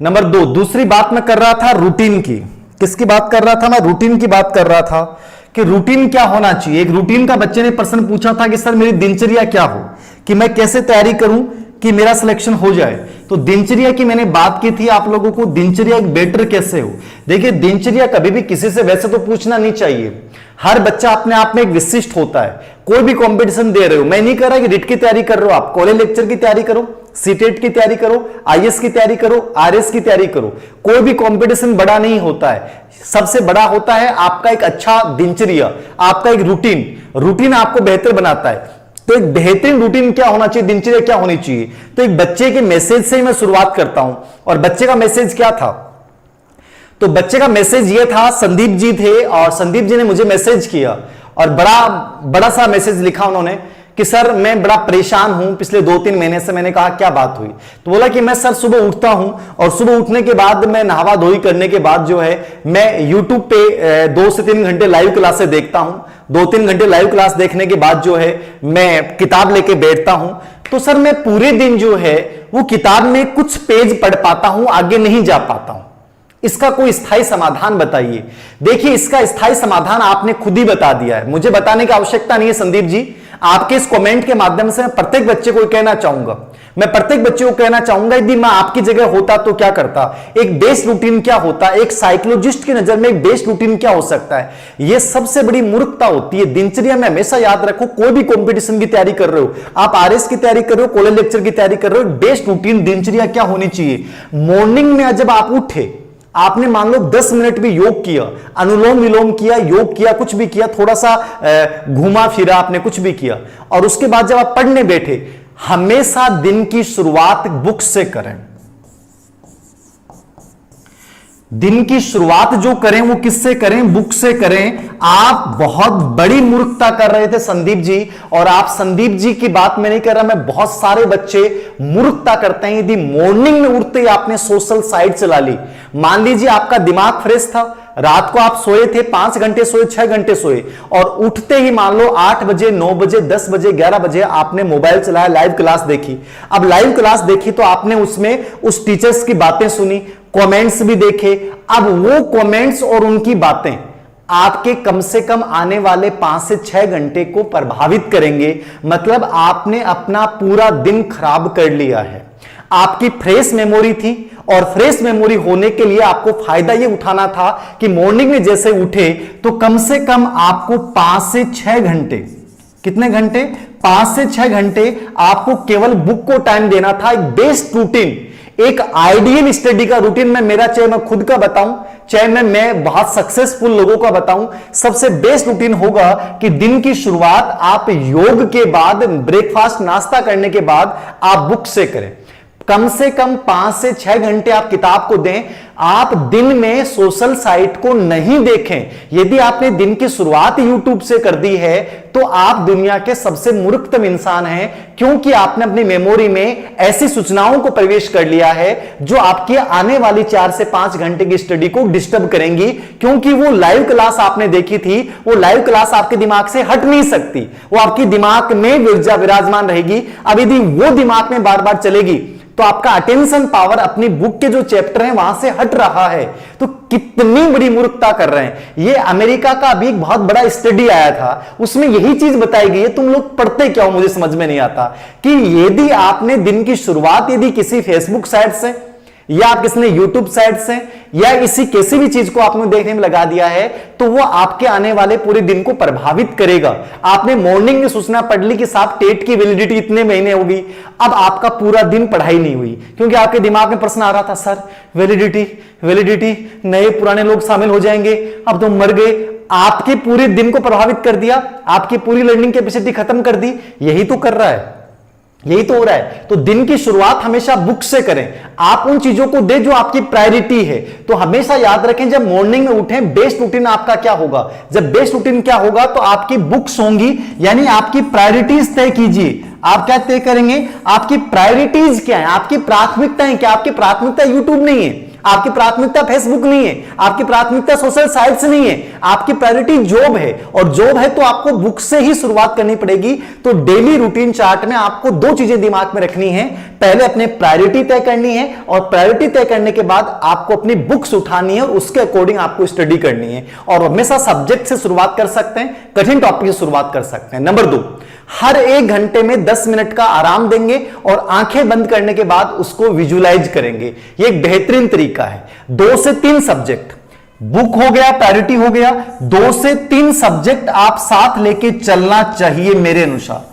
Number 2, दूसरी बात मैं कर रहा था रूटीन की। किसकी बात कर रहा था? मैं रूटीन की बात कर रहा था कि रूटीन क्या होना चाहिए। एक रूटीन का बच्चे ने प्रश्न पूछा था कि सर मेरी दिनचर्या क्या हो, कि मैं कैसे तैयारी करूं कि मेरा सिलेक्शन हो जाए। तो दिनचर्या की मैंने बात की थी आप लोगों को, दिनचर्या एक बेटर कैसे हो। देखिए दिनचर्या कभी भी किसी से वैसे तो पूछना नहीं चाहिए। हर बच्चा अपने आप में एक विशिष्ट होता है। कोई भी कंपटीशन दे रहे हो, मैं नहीं कह रहा कि रिट की तैयारी कर रहे हो, आप कॉलेज लेक्चर की तैयारी करो, सीटेट की तैयारी करो, आईएएस की तैयारी करो, आरएस की तैयारी करो। कोई भी कंपटीशन बड़ा नहीं होता है, सबसे बड़ा होता है आपका एक अच्छा दिनचर्या, आपका एक रूटीन। रूटीन आपको बेहतर बनाता है। तो एक बेहतरीन रूटीन क्या होना चाहिए, दिनचर्या क्या होनी चाहिए। तो एक बच्चे के मैसेज से ही मैं शुरुआत करता हूं। और बच्चे का मैसेज क्या था? तो बच्चे का मैसेज ये था, संदीप जी थे और संदीप जी ने मुझे मैसेज किया और बड़ा बड़ा सा मैसेज लिखा उन्होंने कि सर मैं बड़ा परेशान हूं पिछले 2-3 महीने से। मैंने कहा क्या बात हुई? तो बोला कि मैं सर सुबह उठता हूं और सुबह उठने के बाद मैं नहावा धोई करने के बाद जो है मैं यूट्यूब पे 2 से 3 घंटे लाइव क्लासेस देखता हूं। 2-3 घंटे लाइव क्लास देखने के बाद जो है मैं किताब लेके बैठता हूं। तो सर मैं पूरे दिन जो है वो किताब में कुछ पेज पढ़ पाता हूं, आगे नहीं जा पाता हूं। इसका कोई स्थायी समाधान बताइए। देखिए इसका स्थायी समाधान आपने खुद ही बता दिया है, मुझे बताने की आवश्यकता नहीं है संदीप जी। आपके इस कमेंट के माध्यम से मैं प्रत्येक बच्चे को कहना चाहूंगा, मैं प्रत्येक बच्चे को कहना चाहूंगा यदि मैं आपकी जगह होता तो क्या करता। एक बेस्ट रूटीन क्या होता, एक साइकोलॉजिस्ट की नजर में एक बेस्ट रूटीन क्या हो सकता है। यह सबसे बड़ी मूर्खता होती है दिनचर्या में। हमेशा याद रखो, कोई भी कंपटीशन की तैयारी कर रहे हो, आप आरएस की तैयारी कर रहे हो, कॉलेज लेक्चर की तैयारी कर रहे हो, बेस्ट रूटीन दिनचर्या क्या होनी चाहिए। मॉर्निंग में जब आप उठे, आपने मान लो 10 मिनट भी योग किया, अनुलोम विलोम किया, योग किया, कुछ भी किया, थोड़ा सा घूमा फिरा, आपने कुछ भी किया, और उसके बाद जब आप पढ़ने बैठे, हमेशा दिन की शुरुआत बुक से करें। दिन की शुरुआत जो करें वो किससे करें? बुक से करें। आप बहुत बड़ी मूर्खता कर रहे थे संदीप जी, और आप संदीप जी की बात मैं नहीं कर रहा, मैं बहुत सारे बच्चे मूर्खता करते हैं। यदि मॉर्निंग में उठते ही आपने सोशल साइट चला ली, मान लीजिए आपका दिमाग फ्रेश था, रात को आप सोए थे, 5 घंटे सोए, 6 घंटे सोए, और उठते ही मान लो 8 बजे, 9 बजे, 10 बजे, 11 बजे आपने मोबाइल चलाया, लाइव क्लास देखी। अब लाइव क्लास देखी तो आपने उसमें उस टीचर्स की बातें सुनी, कमेंट्स भी देखे। अब वो कमेंट्स और उनकी बातें आपके कम से कम आने वाले 5 से 6 घंटे को प्रभावित करेंगे। मतलब आपने अपना पूरा दिन खराब कर लिया है। आपकी फ्रेश मेमोरी थी, और फ्रेश मेमोरी होने के लिए आपको फायदा यह उठाना था कि मॉर्निंग में जैसे उठे तो कम से कम आपको 5 से 6 घंटे, कितने घंटे? 5 से 6 घंटे आपको केवल बुक को टाइम देना था। एक बेस्ट रूटीन, एक आइडियल स्टडी का रूटीन, मैं मेरा चाहे मैं खुद का बताऊं, चाहे मैं बहुत सक्सेसफुल लोगों का बताऊं, सबसे बेस्ट रूटीन होगा कि दिन की शुरुआत आप योग के बाद, ब्रेकफास्ट नाश्ता करने के बाद आप बुक से करें। कम से कम 5 से 6 घंटे आप किताब को दें। आप दिन में सोशल साइट को नहीं देखें। यदि आपने दिन की शुरुआत यूट्यूब से कर दी है तो आप दुनिया के सबसे मूर्खतम इंसान हैं, क्योंकि आपने अपनी मेमोरी में ऐसी सूचनाओं को प्रवेश कर लिया है जो आपकी आने वाली 4 से 5 घंटे की स्टडी को डिस्टर्ब करेंगी। क्योंकि वो लाइव क्लास आपने देखी थी, वो लाइव क्लास आपके दिमाग से हट नहीं सकती, वो आपके दिमाग में विराजमान रहेगी। अब यदि वो दिमाग में बार बार चलेगी तो आपका अटेंशन पावर अपनी बुक के जो चैप्टर हैं वहां से हट रहा है। तो कितनी बड़ी मूर्खता कर रहे हैं। ये अमेरिका का अभी एक बहुत बड़ा स्टडी आया था, उसमें यही चीज बताई गई है। तुम लोग पढ़ते क्या हो, मुझे समझ में नहीं आता कि यदि आपने दिन की शुरुआत यदि किसी फेसबुक साइट से, या आप किसने यूट्यूब साइट से, या इसी किसी भी चीज को आपने देखने में लगा दिया है, तो वो आपके आने वाले पूरे दिन को प्रभावित करेगा। आपने मॉर्निंग में सूचना पढ़ ली कि साहब टेट की वैलिडिटी इतने महीने होगी, अब आपका पूरा दिन पढ़ाई नहीं हुई, क्योंकि आपके दिमाग में प्रश्न आ रहा था, सर वैलिडिटी नए पुराने लोग शामिल हो जाएंगे, अब तो मर गए। आपके पूरे दिन को प्रभावित कर दिया, आपकी पूरी लर्निंग कैपेसिटी खत्म कर दी। यही तो कर रहा है, यही तो हो रहा है। तो दिन की शुरुआत हमेशा बुक से करें। आप उन चीजों को दे जो आपकी प्रायोरिटी है। तो हमेशा याद रखें, जब मॉर्निंग में उठें, बेस्ट रूटीन आपका क्या होगा। जब बेस्ट रूटीन क्या होगा तो आपकी बुक्स होंगी, यानी आपकी प्रायोरिटीज तय कीजिए। आप क्या तय करेंगे, आपकी प्रायोरिटीज क्या है, आपकी प्राथमिकताएं क्या। आपकी प्राथमिकता यूट्यूब नहीं है, आपकी प्राथमिकता फेसबुक नहीं है, आपकी प्राथमिकता सोशल साइट्स नहीं है, आपकी प्रायोरिटी जॉब है। और जॉब है तो आपको बुक से ही शुरुआत करनी पड़ेगी। तो डेली रूटीन चार्ट में आपको दो चीजें दिमाग में रखनी है, पहले अपने प्रायोरिटी तय करनी है और प्रायोरिटी तय करने के बाद आपको अपनी बुक्स उठानी है और उसके अकॉर्डिंग आपको स्टडी करनी है। और हमेशा सब्जेक्ट से शुरुआत कर सकते हैं, कठिन टॉपिक से शुरुआत कर सकते हैं। नंबर 2, हर 1 घंटे में 10 मिनट का आराम देंगे और आंखें बंद करने के बाद उसको विजुलाइज करेंगे। यह एक बेहतरीन तरीका है। 2 से 3 सब्जेक्ट, बुक हो गया, प्रायोरिटी हो गया, 2 से 3 सब्जेक्ट आप साथ लेके चलना चाहिए। मेरे अनुसार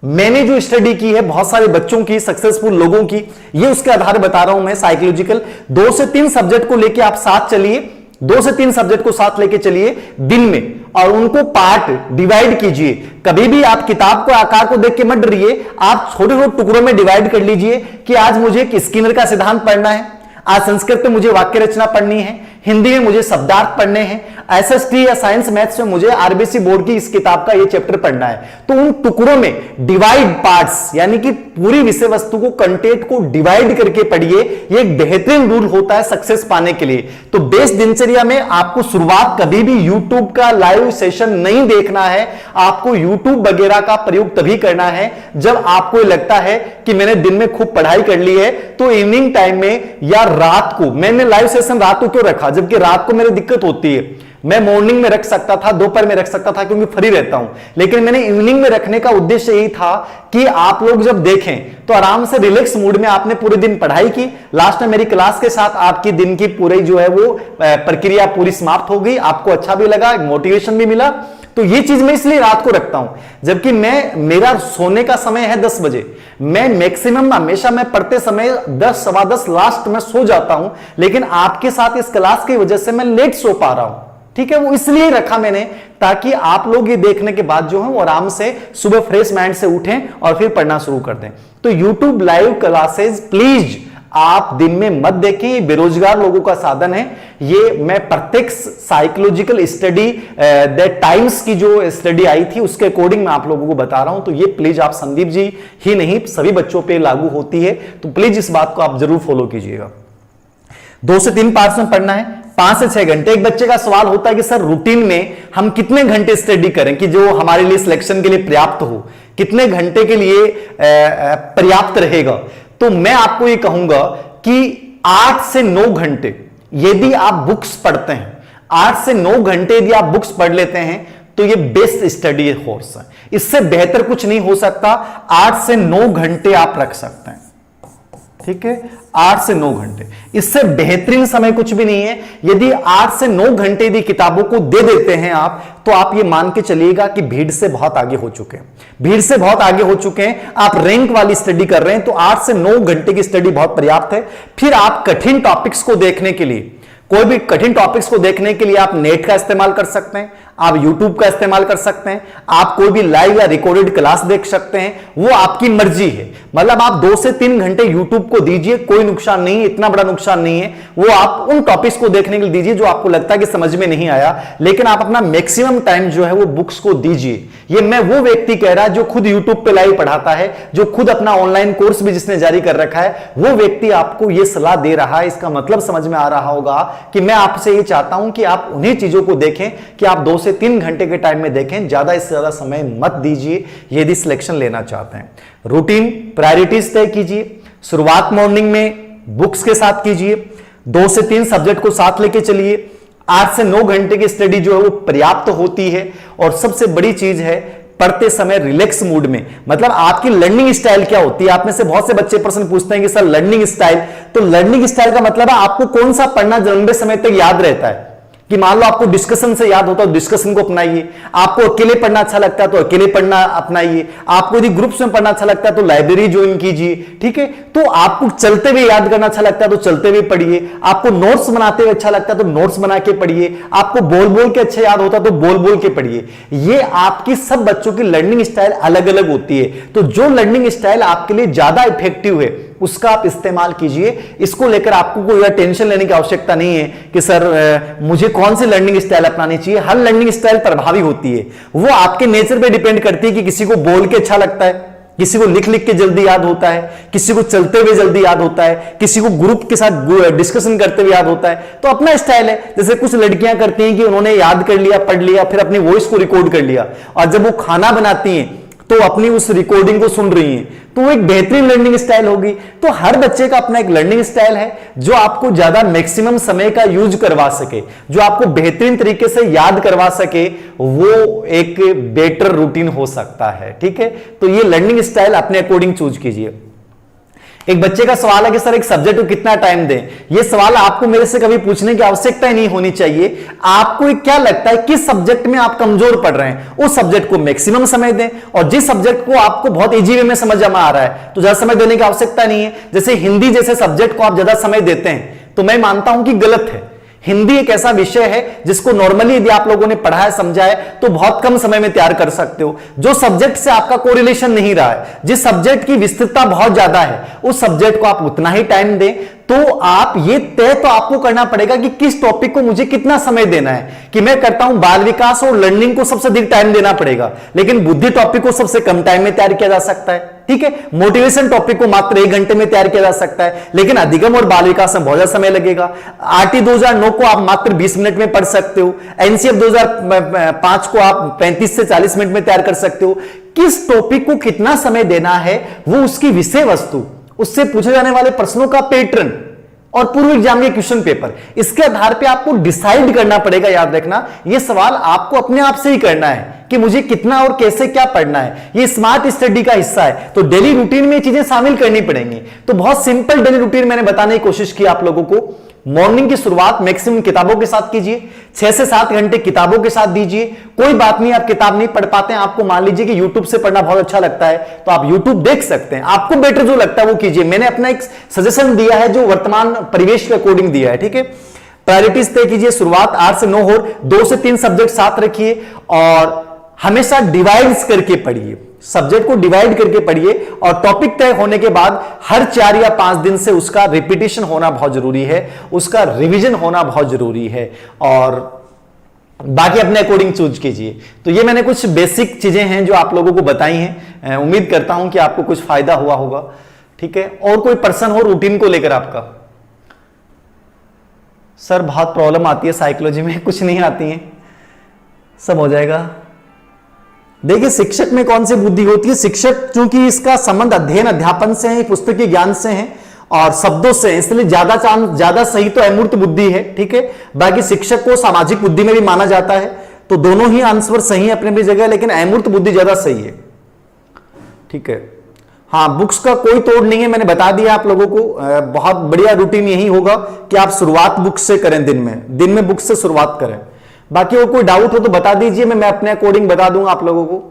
मैंने जो स्टडी की है बहुत सारे बच्चों की, सक्सेसफुल लोगों की, ये उसके आधार बता रहा हूं मैं, साइकोलॉजिकल। 2 से 3 सब्जेक्ट को लेके आप साथ चलिए, 2 से 3 सब्जेक्ट को साथ लेके चलिए दिन में, और उनको पार्ट डिवाइड कीजिए। कभी भी आप किताब को आकार को देख के मत डरिए, आप छोटे छोटे टुकड़ों में डिवाइड कर लीजिए कि आज मुझे स्किनर का सिद्धांत पढ़ना है, आज संस्कृत में मुझे वाक्य रचना पढ़नी है, हिंदी में मुझे शब्दार्थ पढ़ने हैं, एसएसटी या साइंस मैथ्स में मुझे आरबीसी बोर्ड की इस किताब का ये चैप्टर पढ़ना है। तो उन टुकड़ों में डिवाइड पार्ट्स, यानी कि पूरी विषय वस्तु को, कंटेंट को डिवाइड करके पढ़िए। ये एक बेहतरीन रूल होता है सक्सेस पाने के लिए। तो बेस दिनचर्या में आपको शुरुआत कभी भी यूट्यूब का लाइव सेशन नहीं देखना है। आपको यूट्यूब वगैरह का प्रयोग तभी करना है जब आपको लगता है कि मैंने दिन में खूब पढ़ाई कर ली है, तो इवनिंग टाइम में या रात को। मैंने लाइव सेशन रात को क्यों रखा, जबकि रात को मेरी दिक्कत होती है। मैं मॉर्निंग में रख सकता था, दोपहर में रख सकता था क्योंकि फ्री रहता हूं, लेकिन मैंने इवनिंग में रखने का उद्देश्य यही था कि आप लोग जब देखें तो आराम से रिलैक्स मूड में आपने पूरे दिन पढ़ाई की, लास्ट में मेरी क्लास के साथ आपकी दिन की पूरी जो है वो प्रक्रिया पूरी समाप्त हो गई, आपको अच्छा भी लगा, मोटिवेशन भी मिला। तो ये चीज मैं इसलिए रात को रखता हूं, जबकि मेरा सोने का समय है 10 बजे। मैं मैक्सिमम हमेशा मैं पढ़ते समय 10 सवा 10 लास्ट में सो जाता हूं, लेकिन आपके साथ इस क्लास की वजह से मैं लेट सो पा रहा हूं। ठीक है, वो इसलिए रखा मैंने ताकि आप लोग ये देखने के बाद जो है वो आराम से सुबह फ्रेश माइंड से उठें और फिर पढ़ना शुरू कर दें। तो YouTube लाइव क्लासेस प्लीज आप दिन में मत देखें, ये बेरोजगार लोगों का साधन है। ये मैं प्रत्येक साइकोलॉजिकल स्टडी दैट टाइम्स की जो स्टडी आई थी उसके अकॉर्डिंग मैं आप लोगों को बता रहा हूं। तो ये प्लीज आप, संदीप जी ही नहीं सभी बच्चों पे लागू होती है, तो प्लीज इस बात को आप जरूर फॉलो कीजिएगा। 2 से 3 पार्ट्स में पढ़ना है, 5 से 6 घंटे। एक बच्चे का सवाल होता है कि सर रूटीन में हम कितने घंटे स्टडी करें कि जो हमारे लिए सिलेक्शन के लिए पर्याप्त हो, कितने घंटे के लिए पर्याप्त रहेगा। तो मैं आपको ये कहूंगा कि 8 से 9 घंटे यदि आप बुक्स पढ़ते हैं, 8 से 9 घंटे यदि आप बुक्स पढ़ लेते हैं तो ये बेस्ट स्टडी कोर्स है। इससे बेहतर कुछ नहीं हो सकता। 8 से 9 घंटे आप रख सकते हैं, ठीक है, 8 से 9 घंटे, इससे बेहतरीन समय कुछ भी नहीं है। यदि 8 से 9 घंटे यदि किताबों को दे देते हैं आप, तो आप ये मान के चलिएगा कि भीड़ से बहुत आगे हो चुके हैं, भीड़ से बहुत आगे हो चुके हैं। आप रैंक वाली स्टडी कर रहे हैं तो 8 से 9 घंटे की स्टडी बहुत पर्याप्त है। फिर आप कठिन टॉपिक्स को देखने के लिए, कोई भी कठिन टॉपिक्स को देखने के लिए आप नेट का इस्तेमाल कर सकते हैं, आप YouTube का इस्तेमाल कर सकते हैं, आप कोई भी लाइव या रिकॉर्डेड क्लास देख सकते हैं, वो आपकी मर्जी है। मतलब आप 2 से 3 घंटे YouTube को दीजिए, कोई नुकसान नहीं है, इतना बड़ा नुकसान नहीं है। वो आप उन टॉपिक्स को देखने के लिए दीजिए जो आपको लगता है कि समझ में नहीं आया, लेकिन आप अपना मैक्सिमम टाइम जो है वो बुक्स को दीजिए। ये मैं वो व्यक्ति कह रहा है जो खुद YouTube पे लाइव पढ़ाता है, जो खुद अपना ऑनलाइन कोर्स भी जिसने जारी कर रखा है, वो व्यक्ति आपको ये सलाह दे रहा है। इसका मतलब समझ में आ रहा होगा कि मैं आपसे ये चाहता हूं कि आप उन्हीं चीजों को देखें कि आप 2 से 3 घंटे के टाइम में देखें, ज्यादा इससे ज्यादा समय मत दीजिए यदि सिलेक्शन लेना चाहते हैं। रूटीन प्रायोरिटीज तय कीजिए, शुरुआत मॉर्निंग में बुक्स के साथ कीजिए, 2 से 3 सब्जेक्ट को साथ लेके चलिए, 8 से 9 घंटे की स्टडी जो है वो पर्याप्त होती है। और सबसे बड़ी चीज है पढ़ते समय रिलैक्स मूड में, मतलब आपकी लर्निंग स्टाइल क्या होती है। आप में से बहुत से बच्चे प्रश्न पूछते हैं कि सर लर्निंग स्टाइल, तो लर्निंग स्टाइल का मतलब है आपको कौन सा पढ़ना लंबे समय तक याद रहता है। कि मान लो आपको डिस्कशन से याद होता है, डिस्कशन को अपनाइए। आपको अकेले पढ़ना अच्छा लगता है तो अकेले पढ़ना अपनाइए। आपको यदि ग्रुप्स में पढ़ना अच्छा लगता है तो लाइब्रेरी ज्वाइन कीजिए, ठीक है। तो आपको चलते हुए याद करना अच्छा लगता है तो चलते हुए पढ़िए। आपको नोट्स बनाते हुए अच्छा लगता है तो नोट्स बना के पढ़िए। आपको बोल बोल के अच्छा याद होता है तो बोल बोल के पढ़िए। ये आपकी सब बच्चों की लर्निंग स्टाइल अलग अलग होती है, तो जो लर्निंग स्टाइल आपके लिए ज्यादा इफेक्टिव है उसका आप इस्तेमाल कीजिए। इसको लेकर आपको कोई टेंशन लेने की आवश्यकता नहीं है कि सर मुझे कौन सी लर्निंग स्टाइल अपनानी चाहिए। हर लर्निंग स्टाइल प्रभावी होती है, वो आपके नेचर पे डिपेंड करती है कि किसी को बोल के अच्छा लगता है, किसी को लिख लिख के जल्दी याद होता है, किसी को चलते हुए जल्दी याद होता है, किसी को ग्रुप के साथ डिस्कशन करते हुए याद होता है। तो अपना स्टाइल है। जैसे कुछ लड़कियां करती हैं कि उन्होंने याद कर लिया, पढ़ लिया, फिर अपनी वॉइस को रिकॉर्ड कर लिया, और जब वो खाना बनाती हैं तो अपनी उस रिकॉर्डिंग को सुन रही हैं, तो वो एक बेहतरीन लर्निंग स्टाइल होगी। तो हर बच्चे का अपना एक लर्निंग स्टाइल है जो आपको ज्यादा मैक्सिमम समय का यूज करवा सके, जो आपको बेहतरीन तरीके से याद करवा सके, वो एक बेटर रूटीन हो सकता है। ठीक है, तो ये लर्निंग स्टाइल अपने अकॉर्डिंग चूज कीजिए। एक बच्चे का सवाल है कि सर एक सब्जेक्ट को कितना टाइम दें। यह सवाल आपको मेरे से कभी पूछने की आवश्यकता ही नहीं होनी चाहिए। आपको क्या लगता है किस सब्जेक्ट में आप कमजोर पढ़ रहे हैं, उस सब्जेक्ट को मैक्सिमम समय दें, और जिस सब्जेक्ट को आपको बहुत इजी वे में समझ में आ रहा है तो ज्यादा समय देने की आवश्यकता नहीं है। जैसे हिंदी जैसे सब्जेक्ट को आप ज्यादा समय देते हैं तो मैं मानता हूं कि गलत है। हिंदी एक ऐसा विषय है जिसको नॉर्मली यदि आप लोगों ने पढ़ा है, समझा है, तो बहुत कम समय में तैयार कर सकते हो। जो सब्जेक्ट से आपका कोरिलेशन नहीं रहा है, जिस सब्जेक्ट की विस्तृतता बहुत ज्यादा है, उस सब्जेक्ट को आप उतना ही टाइम दें। तो आप ये तय तो आपको करना पड़ेगा कि किस टॉपिक को मुझे कितना समय देना है। कि मैं करता हूं बाल विकास और लर्निंग को सबसे अधिक टाइम देना पड़ेगा, लेकिन बुद्धि टॉपिक को सबसे कम टाइम में तैयार किया जा सकता है। ठीक है, मोटिवेशन टॉपिक को मात्र 1 घंटे में तैयार किया जा सकता है, लेकिन अधिगम और बाल विकास में बहुत ज्यादा समय लगेगा। आरटी 2009 को आप मात्र 20 मिनट में पढ़ सकते हो, एनसीएफ 2005 को आप 35 से 40 मिनट में तैयार कर सकते हो। किस टॉपिक को कितना समय देना है, वो उसकी विषय वस्तु, उससे पूछे जाने वाले प्रश्नों का पैटर्न और पूर्व एग्जाम के क्वेश्चन पेपर, इसके आधार पे आपको डिसाइड करना पड़ेगा। याद रखना, यह सवाल आपको अपने आप से ही करना है कि मुझे कितना और कैसे क्या पढ़ना है। ये स्मार्ट स्टडी का हिस्सा है, तो डेली रूटीन में ये चीजें शामिल करनी पड़ेंगी। तो बहुत सिंपल डेली रूटीन मैंने बताने की कोशिश की आप लोगों को। मॉर्निंग की शुरुआत मैक्सिमम किताबों के साथ कीजिए, 6 से 7 घंटे किताबों के साथ दीजिए। कोई बात नहीं, आप किताब नहीं पढ़ पाते हैं, आपको मान लीजिए कि यूट्यूब से पढ़ना बहुत अच्छा लगता है, तो आप यूट्यूब देख सकते हैं। आपको बेटर जो लगता है वो कीजिए। मैंने अपना एक सजेशन दिया है जो वर्तमान परिवेश के अकॉर्डिंग दिया है। ठीक है, प्रायोरिटीज तय कीजिए। शुरुआत 8 से 9 हो, 2 से 3 सब्जेक्ट साथ रखिए, और हमेशा डिवाइड्स करके पढ़िए। सब्जेक्ट को डिवाइड करके पढ़िए, और टॉपिक तय होने के बाद हर 4 या 5 दिन से उसका रिपीटिशन होना बहुत जरूरी है, उसका रिवीजन होना बहुत जरूरी है, और बाकी अपने अकॉर्डिंग चूज कीजिए। तो ये मैंने कुछ बेसिक चीजें हैं जो आप लोगों को बताई हैं। उम्मीद करता हूं कि आपको कुछ फायदा हुआ होगा। ठीक है, और कोई पर्सन हो रूटीन को लेकर आपका? सर बहुत प्रॉब्लम आती है साइकोलॉजी में। कुछ नहीं आती है, सब हो जाएगा। देखिए, शिक्षक में कौन सी बुद्धि होती है? शिक्षक चूंकि इसका संबंध अध्ययन अध्यापन से है, पुस्तकीय ज्ञान से है और शब्दों से, इसलिए ज्यादा सही तो अमूर्त बुद्धि है। ठीक है, बाकी शिक्षक को सामाजिक बुद्धि में भी माना जाता है, तो दोनों ही आंसर सही है अपनी अपनी जगह, लेकिन अमूर्त बुद्धि ज्यादा सही है। ठीक है, हाँ, बुक्स का कोई तोड़ नहीं है, मैंने बता दिया आप लोगों को। बहुत बढ़िया रूटीन यही होगा कि आप शुरुआत बुक्स से करें, दिन में बुक्स से शुरुआत करें। बाकी और कोई डाउट हो तो बता दीजिए, मैं अपने अकॉर्डिंग बता दूंगा आप लोगों को।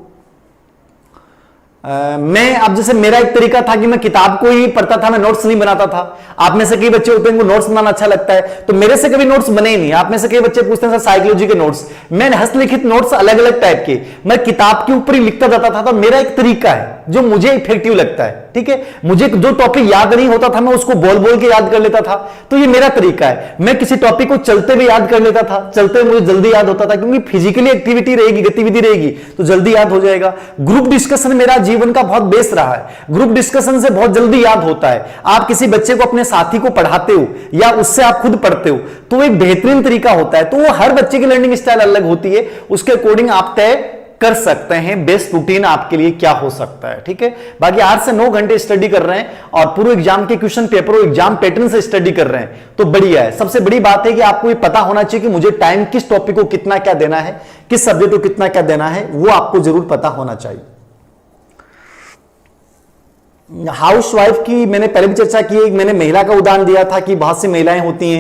मैं अब जैसे मेरा एक तरीका था कि मैं किताब को ही पढ़ता था, मैं नोट्स नहीं बनाता था। आप में से कई बच्चे होते हैं उनको नोट्स बनाना अच्छा लगता है, तो मेरे से कभी नोट्स बने ही नहीं। आप में से कई बच्चे पूछते हैं सर साइकोलॉजी के नोट्स, मैंने हस्तलिखित नोट्स अलग अलग टाइप के मैं किताब के ऊपर ही लिखता जाता था। तो मेरा एक तरीका है जो मुझे इफेक्टिव लगता है। ठीक है, मुझे जो टॉपिक याद नहीं होता था मैं उसको बोल बोल के याद कर लेता था, तो ये मेरा तरीका है। मैं किसी टॉपिक को चलते हुए याद कर लेता था, चलते हुए मुझे जल्दी याद होता था, क्योंकि फिजिकली एक्टिविटी रहेगी, गतिविधि रहेगी, तो जल्दी याद हो जाएगा। ग्रुप डिस्कशन मेरा जीवन का बहुत बेस रहा है, ग्रुप डिस्कशन से बहुत जल्दी याद होता है। आप किसी बच्चे को अपने साथी को पढ़ाते हो या उससे आप खुद पढ़ते हो, तो एक बेहतरीन तरीका होता है। तो वो हर बच्चे की लर्निंग स्टाइल अलग होती है, उसके अकॉर्डिंग आप तय कर सकते हैं बेस्ट रूटीन आपके लिए क्या हो सकता है। ठीक है, बाकी 8 से 9 घंटे स्टडी कर रहे हैं और पूर्व एग्जाम के क्वेश्चन पेपर और एग्जाम पैटर्न से स्टडी कर रहे हैं, तो बढ़िया है। सबसे बड़ी बात है कि आपको ये पता होना चाहिए कि मुझे टाइम किस टॉपिक को कितना क्या देना है, किस सब्जेक्ट को कितना क्या देना है, वो आपको जरूर पता होना चाहिए। हाउसवाइफ की मैंने पहले भी चर्चा की है, मैंने महिला का उदाहरण दिया था कि बहुत सी महिलाएं होती हैं